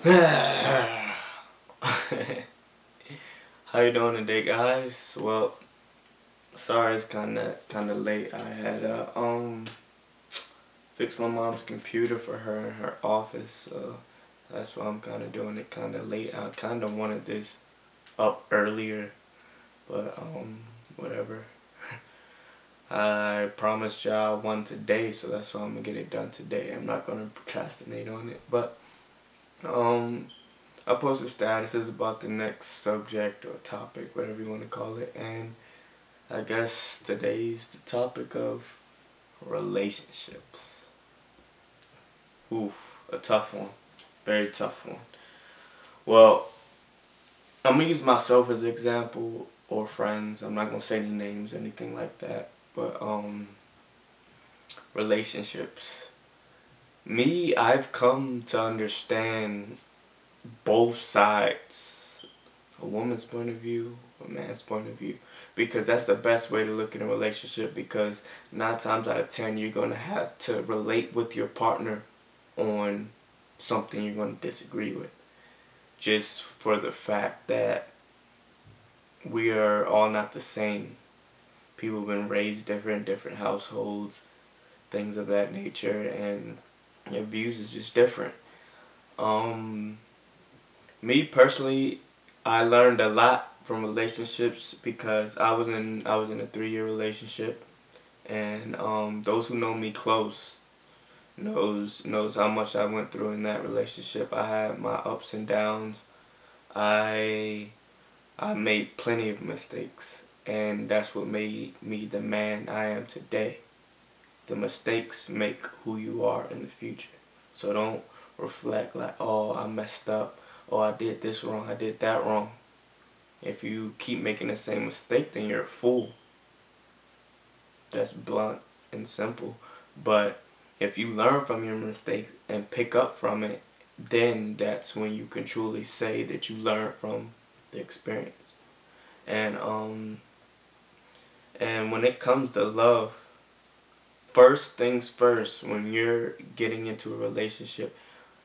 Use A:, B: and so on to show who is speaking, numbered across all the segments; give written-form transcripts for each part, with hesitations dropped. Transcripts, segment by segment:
A: How you doing today, guys? Well, sorry it's kinda late. I had fixed my mom's computer for her in her office, so that's why I'm kinda doing it kinda late. I kinda wanted this up earlier, but whatever. I promised y'all one today, so that's why I'm gonna get it done today. I'm not gonna procrastinate on it, but I posted statuses about the next subject or topic, whatever you want to call it, and I guess today's the topic of relationships. Oof, a tough one. Very tough one. Well, I'm gonna use myself as an example or friends. I'm not gonna say any names, anything like that, but relationships. Me, I've come to understand both sides, a woman's point of view, a man's point of view, because that's the best way to look at a relationship, because 9 times out of 10 you're going to have to relate with your partner on something you're going to disagree with, just for the fact that we are all not the same. People have been raised different households, things of that nature, and your views is just different. Me personally, I learned a lot from relationships because I was in a 3-year relationship, and those who know me close knows how much I went through in that relationship. I had my ups and downs. I I made plenty of mistakes, and that's what made me the man I am today. The mistakes make who you are in the future. So don't reflect like, oh, I messed up, oh, I did this wrong, I did that wrong. If you keep making the same mistake, then you're a fool. That's blunt and simple. But if you learn from your mistakes and pick up from it, then that's when you can truly say that you learned from the experience. And and when it comes to love, first things first, when you're getting into a relationship,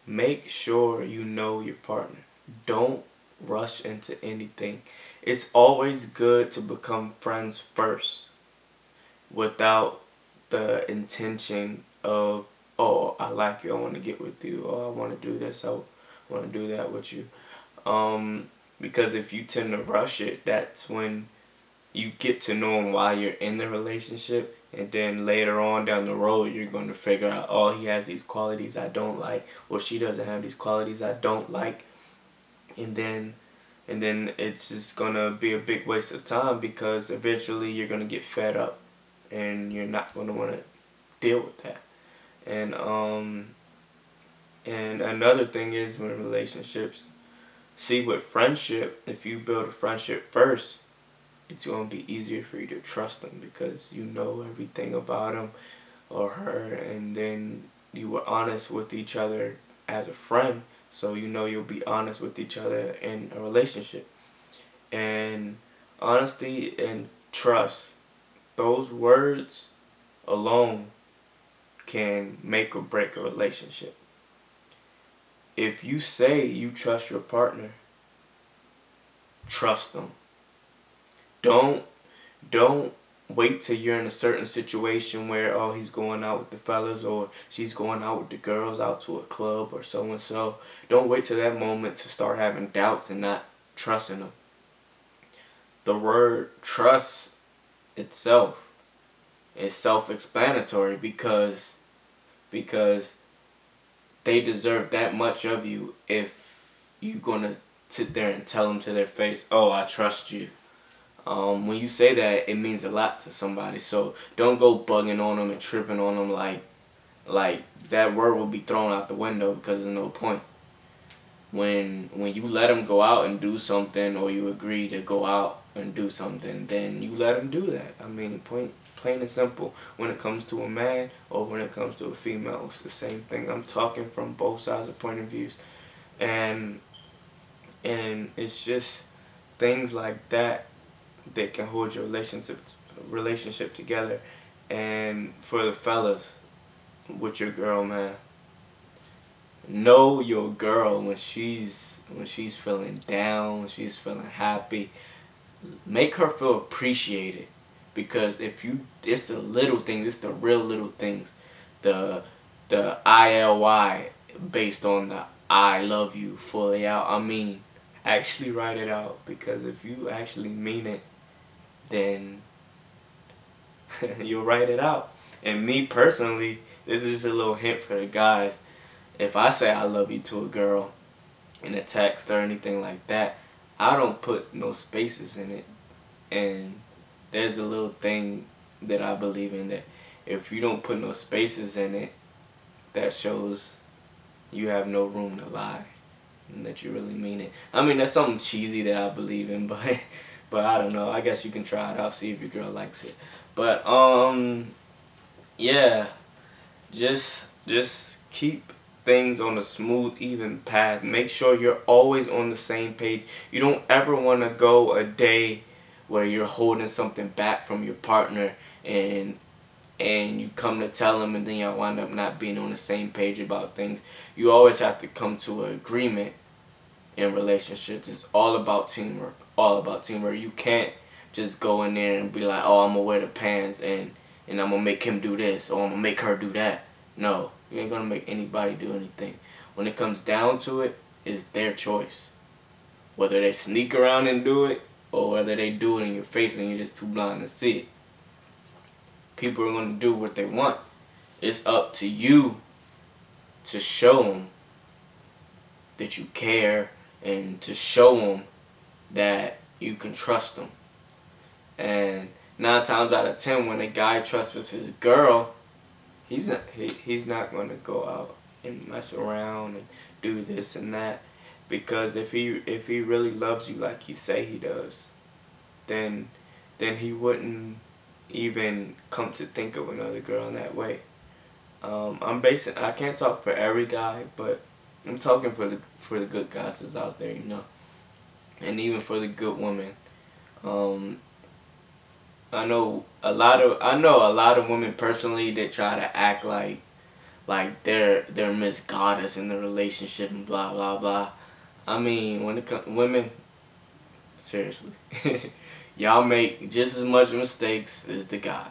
A: make sure you know your partner. Don't rush into anything. It's always good to become friends first without the intention of, oh, I like you, I want to get with you, oh, I want to do this, I want to do that with you. Because if you tend to rush it, that's when you get to know him while you're in the relationship, and then later on down the road you're going to figure out, oh, he has these qualities I don't like, or she doesn't have these qualities I don't like, and then it's just going to be a big waste of time, because eventually you're going to get fed up and you're not going to want to deal with that. And another thing is, when relationships, see, with friendship, if you build a friendship first, it's going to be easier for you to trust them, because you know everything about him or her, and then you were honest with each other as a friend, so you know you'll be honest with each other in a relationship. And honesty and trust, those words alone can make or break a relationship. If you say you trust your partner, trust them. Don't don't wait till you're in a certain situation where, oh, he's going out with the fellas or she's going out with the girls out to a club or so and so. Don't wait till that moment to start having doubts and not trusting them. The word trust itself is self-explanatory, because they deserve that much of you if you're gonna sit there and tell them to their face, oh, I trust you. When you say that, it means a lot to somebody. So don't go bugging on them and tripping on them like that word will be thrown out the window, because there's no point. When you let them go out and do something, or you agree to go out and do something, then you let them do that. I mean, plain and simple. When it comes to a man or when it comes to a female, it's the same thing. I'm talking from both sides of point of views, and it's just things like that that can hold your relationship together. And for the fellas, with your girl, man, know your girl when she's feeling down, when she's feeling happy. Make her feel appreciated, because if you, it's the little things, it's the real little things, the ILY based on the I love you fully out. I mean, actually write it out, because if you actually mean it, then you'll write it out. And me personally, this is just a little hint for the guys. If I say I love you to a girl in a text or anything like that, I don't put no spaces in it. And there's a little thing that I believe in, that if you don't put no spaces in it, that shows you have no room to lie and that you really mean it. I mean, that's something cheesy that I believe in, but I don't know. I guess you can try it out, see if your girl likes it. But yeah, just keep things on a smooth, even path. Make sure you're always on the same page. You don't ever want to go a day where you're holding something back from your partner, and you come to tell them, and then y'all wind up not being on the same page about things. You always have to come to an agreement in relationships. It's all about teamwork. All about teamwork. You can't just go in there and be like, oh, I'm gonna wear the pants and I'm gonna make him do this, or I'm gonna make her do that. No, you ain't gonna make anybody do anything. When it comes down to it, it's their choice. Whether they sneak around and do it, or whether they do it in your face and you're just too blind to see it. People are going to do what they want. It's up to you to show them that you care, and to show them that you can trust them. And 9 times out of 10, when a guy trusts his girl, he's not going to go out and mess around and do this and that. Because if he really loves you like you say he does, then he wouldn't even come to think of another girl in that way. I can't talk for every guy, but I'm talking for the good guys that's out there, you know, and even for the good women. I know a lot of women personally that try to act like they're Miss Goddess in the relationship and blah blah blah. I mean, when it comes women, seriously, y'all make just as much mistakes as the guy.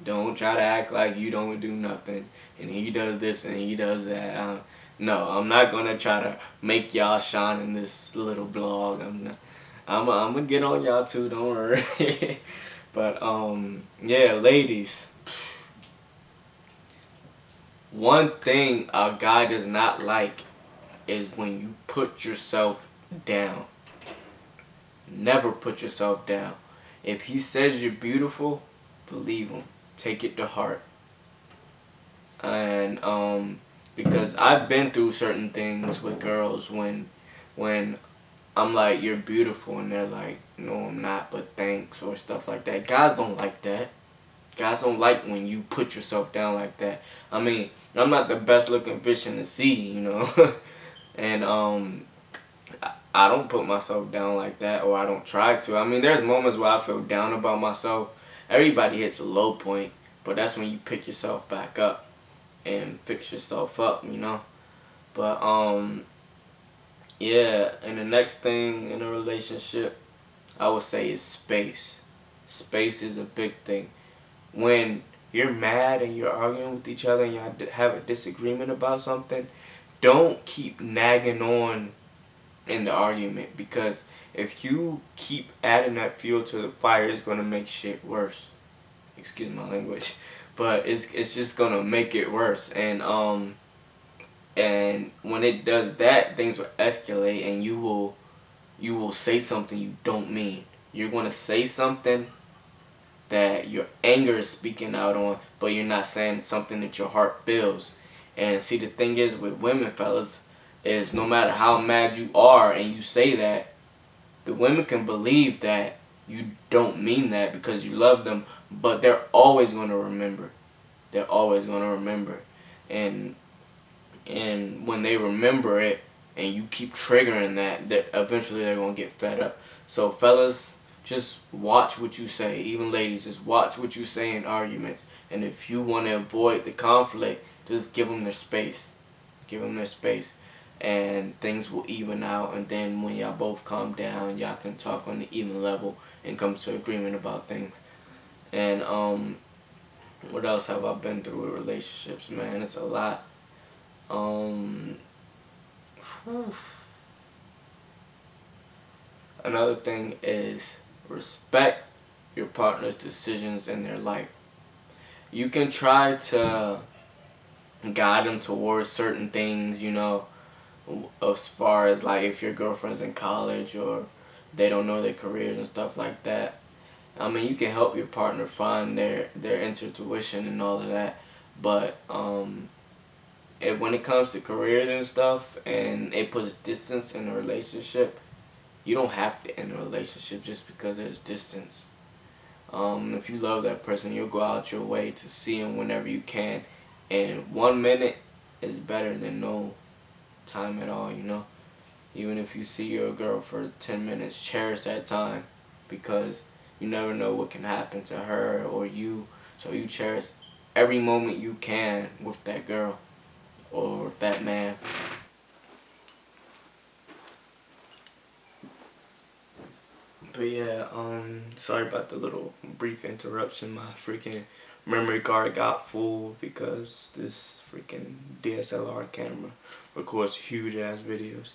A: Don't try to act like you don't do nothing and he does this and he does that. No, I'm not gonna try to make y'all shine in this little blog. I'm gonna get on y'all too. Don't worry. But yeah, ladies. One thing a guy does not like is when you put yourself down. Never put yourself down. If he says you're beautiful, believe him. Take it to heart. And because I've been through certain things with girls when I'm like, you're beautiful, and they're like, no, I'm not, but thanks, or stuff like that. Guys don't like that. Guys don't like when you put yourself down like that. I mean, I'm not the best looking fish in the sea, you know. And I don't put myself down like that, or I don't try to. I mean, there's moments where I feel down about myself. Everybody hits a low point, but that's when you pick yourself back up and fix yourself up, you know. But yeah, and the next thing in a relationship, I would say, is space. Space is a big thing. When you're mad and you're arguing with each other and you have a disagreement about something, don't keep nagging on in the argument, because if you keep adding that fuel to the fire, it's gonna make shit worse. Excuse my language, but it's just gonna make it worse. And when it does that, things will escalate, and you will say something you don't mean. You're gonna say something that your anger is speaking out on, but you're not saying something that your heart feels. And see, the thing is with women, fellas, is no matter how mad you are and you say that, the women can believe that you don't mean that because you love them, but they're always going to remember. They're always going to remember. And when they remember it and you keep triggering that, eventually they're going to get fed up. So fellas, just watch what you say. Even ladies, just watch what you say in arguments. And if you want to avoid the conflict, just give them their space. Give them their space. and things will even out, and then when y'all both calm down, y'all can talk on the even level and come to agreement about things. And what else have I been through with relationships, man? It's a lot. Another thing is respect your partner's decisions in their life. You can try to guide them towards certain things, you know, as far as like if your girlfriend's in college or they don't know their careers and stuff like that. I mean, you can help your partner find their intuition and all of that, but when it comes to careers and stuff and it puts distance in a relationship, you don't have to end a relationship just because there's distance. If you love that person, you'll go out your way to see him whenever you can, and 1 minute is better than no time at all, you know. Even if you see your girl for 10 minutes, cherish that time, because you never know what can happen to her or you. So you cherish every moment you can with that girl or that man. But yeah, sorry about the little brief interruption. My freaking memory card got full because this freaking DSLR camera records huge ass videos.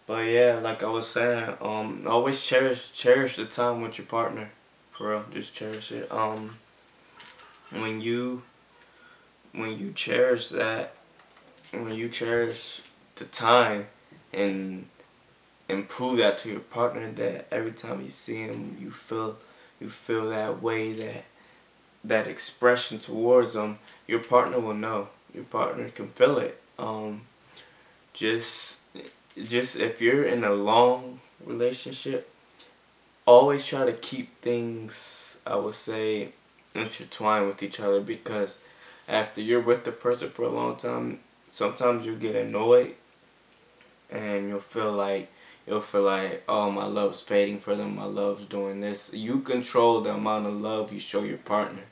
A: But yeah, like I was saying, always cherish the time with your partner. For real, just cherish it. When you cherish that, when you cherish the time and prove that to your partner, that every time you see him you feel that way, that expression towards them, your partner will know. Your partner can feel it. Just if you're in a long relationship, always try to keep things, I would say, intertwined with each other, because after you're with the person for a long time, sometimes you'll get annoyed and you'll feel like, oh, my love's fading for them, my love's doing this. You control the amount of love you show your partner.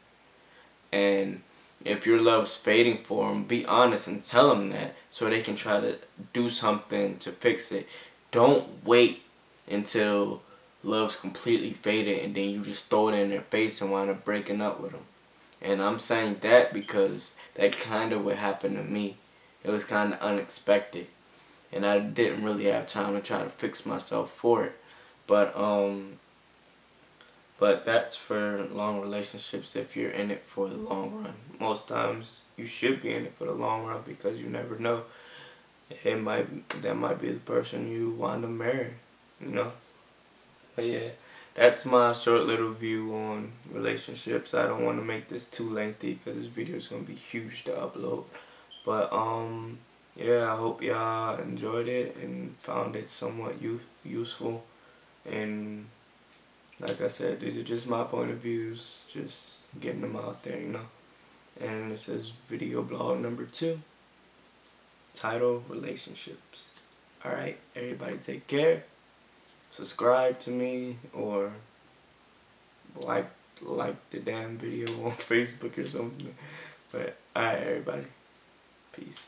A: And if your love's fading for them, be honest and tell them that so they can try to do something to fix it. Don't wait until love's completely faded and then you just throw it in their face and wind up breaking up with them. And I'm saying that because that kind of what happened to me. It was kind of unexpected, and I didn't really have time to try to fix myself for it. But that's for long relationships if you're in it for the long run. Most times you should be in it for the long run, because you never know. That might be the person you want to marry, you know. But yeah, that's my short little view on relationships. I don't want to make this too lengthy because this video is gonna be huge to upload. But yeah, I hope y'all enjoyed it and found it somewhat useful. And like I said, these are just my point of views, just getting them out there, you know. And this is video blog number 2, title Relationships. Alright, everybody take care. Subscribe to me or like the damn video on Facebook or something. But alright, everybody. Peace.